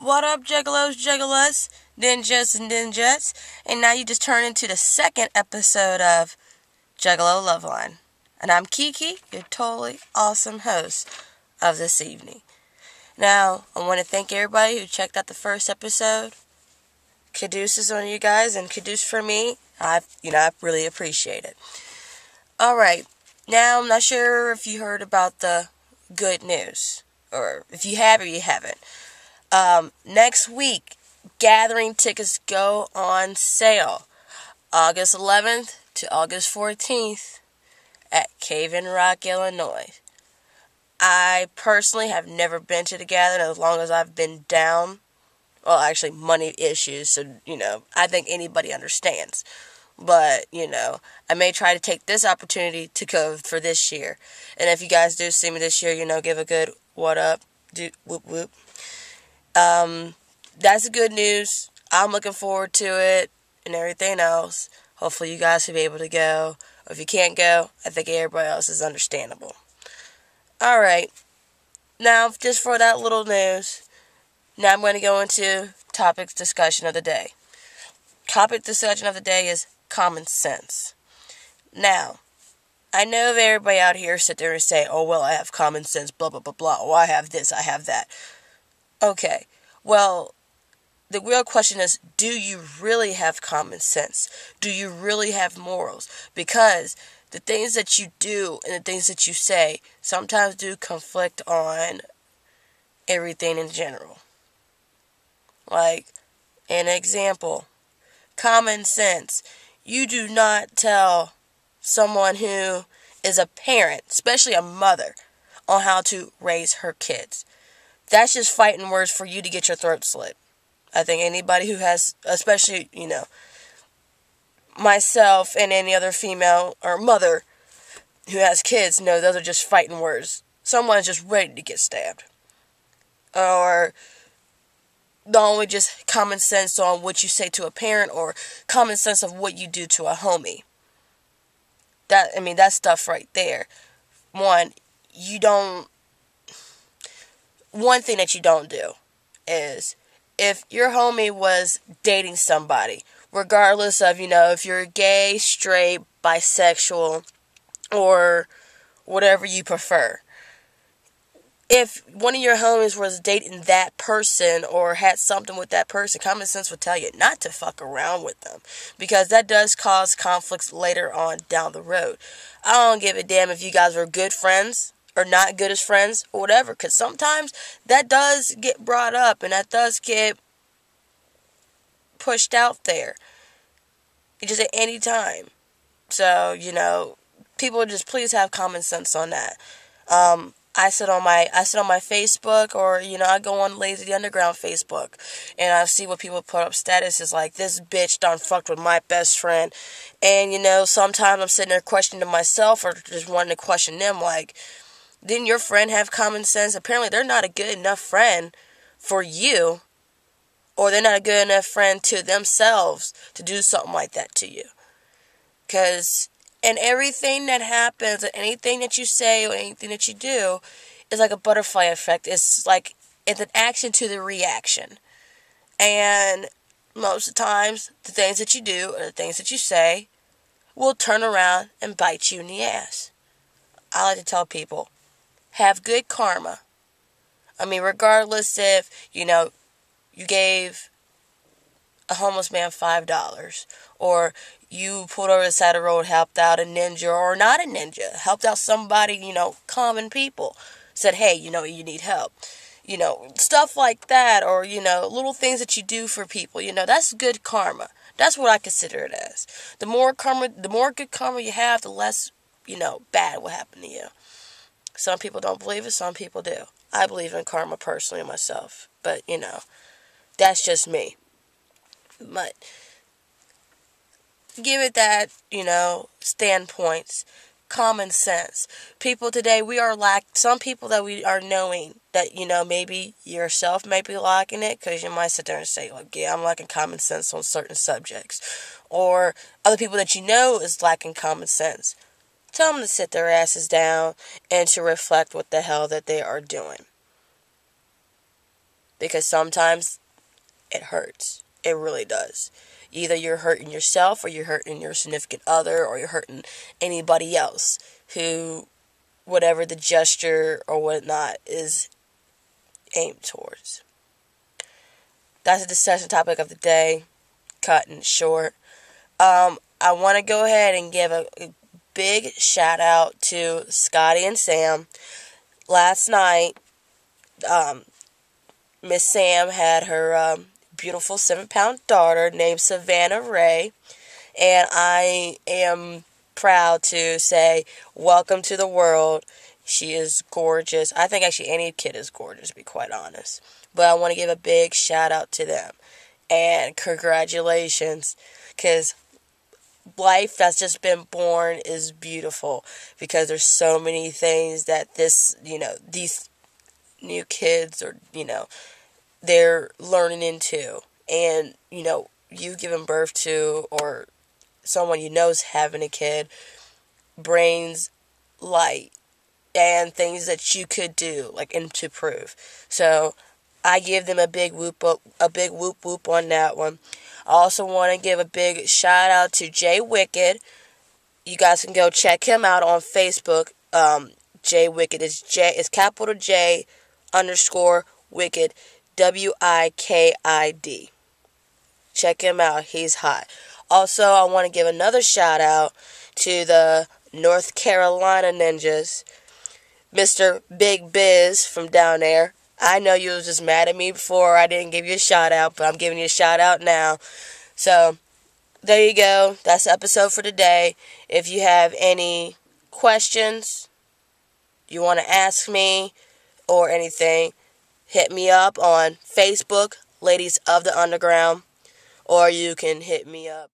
What up, Juggalos, Juggalas, Ninjas, and Ninjas? And now you just turn into the second episode of Juggalo Loveline. And I'm Kiki, your totally awesome host of this evening. Now, I want to thank everybody who checked out the first episode. Caduceus on you guys, and caduce for me. I really appreciate it. Alright, now I'm not sure if you heard about the good news, or if you have or you haven't. Next week, gathering tickets go on sale. August 11th to August 14th at Cave in Rock, Illinois. I personally have never been to the gathering as long as I've been down. Well, actually, money issues, so, I think anybody understands. But, I may try to take this opportunity to go for this year. And if you guys do see me this year, give a good what up, whoop whoop. That's the good news. I'm looking forward to it and everything else. Hopefully you guys will be able to go. Or if you can't go, I think everybody else is understandable. Alright. Now, just for that little news, now I'm going to go into topic discussion of the day. Topic discussion of the day is common sense. Now, I know that everybody out here sit there and say, oh, well, I have common sense, blah, blah, blah, blah. Oh, I have this, I have that. Okay, well, the real question is, do you really have common sense? Do you really have morals? Because the things that you do and the things that you say sometimes do conflict on everything in general. Like, an example, common sense. You do not tell someone who is a parent, especially a mother, on how to raise her kids. That's just fighting words for you to get your throat slit. I think anybody who has, especially, myself and any other female or mother who has kids, know those are just fighting words. Someone's just ready to get stabbed. Or not only just common sense on what you say to a parent, or common sense of what you do to a homie. That stuff right there. One thing that you don't do is, if your homie was dating somebody, regardless of, if you're gay, straight, bisexual, or whatever you prefer, if one of your homies was dating that person or had something with that person, common sense would tell you not to fuck around with them, because that does cause conflicts later on down the road. I don't give a damn if you guys were good friends or not good as friends or whatever, because sometimes that does get brought up and that does get pushed out there. Just at any time. So, people just please have common sense on that. I sit on my Facebook, or, I go on Lazy the Underground Facebook, and I see what people put up statuses like, this bitch done fucked with my best friend. And, sometimes I'm sitting there questioning myself, or just wanting to question them, like, didn't your friend have common sense? Apparently they're not a good enough friend for you, or they're not a good enough friend to themselves to do something like that to you. Because and everything that happens, anything that you say or anything that you do, is like a butterfly effect. It's an action to the reaction. And most of the times, the things that you do or the things that you say will turn around and bite you in the ass. I like to tell people, have good karma. Regardless if, you gave a homeless man $5, or you pulled over the side of the road, helped out a ninja, or not a ninja, helped out somebody, common people, said, hey, you need help, stuff like that, or, little things that you do for people, that's good karma. That's what I consider it as. The more good karma you have, the less, bad will happen to you. Some people don't believe it, some people do. I believe in karma personally myself, but, that's just me. But give it that, standpoints, common sense. People today, some people that we are knowing that, maybe yourself may be lacking it, because you might sit there and say, yeah, I'm lacking common sense on certain subjects. Or other people that is lacking common sense. Tell them to sit their asses down and to reflect what the hell that they are doing. because sometimes it hurts. It really does. Either you're hurting yourself, or you're hurting your significant other, or you're hurting anybody else who, whatever the gesture or whatnot is aimed towards. That's the discussion topic of the day, cut and short. I want to go ahead and give a big shout out to Scotty and Sam. Last night, Miss Sam had her beautiful 7-pound daughter named Savannah Ray, and I am proud to say welcome to the world. She is gorgeous. I think actually any kid is gorgeous, to be quite honest. But I want to give a big shout out to them. And congratulations, because life that's just been born is beautiful, because there's so many things that these new kids are, they're learning into. And, you giving birth to, or someone you know is having a kid, brings light and things that you could do, like, and to prove. So I give them a big whoop whoop on that one. I also want to give a big shout out to Jay Wicked. You guys can go check him out on Facebook. Jay Wicked is capital J _ Wicked, WIKID. Check him out. He's hot. Also, I want to give another shout out to the North Carolina Ninjas. Mr. Big Biz from down there. I know you was just mad at me before I didn't give you a shout out, but I'm giving you a shout out now. So, there you go. That's the episode for today. If you have any questions you want to ask me or anything, hit me up on Facebook, Ladies of the Underground, or you can hit me up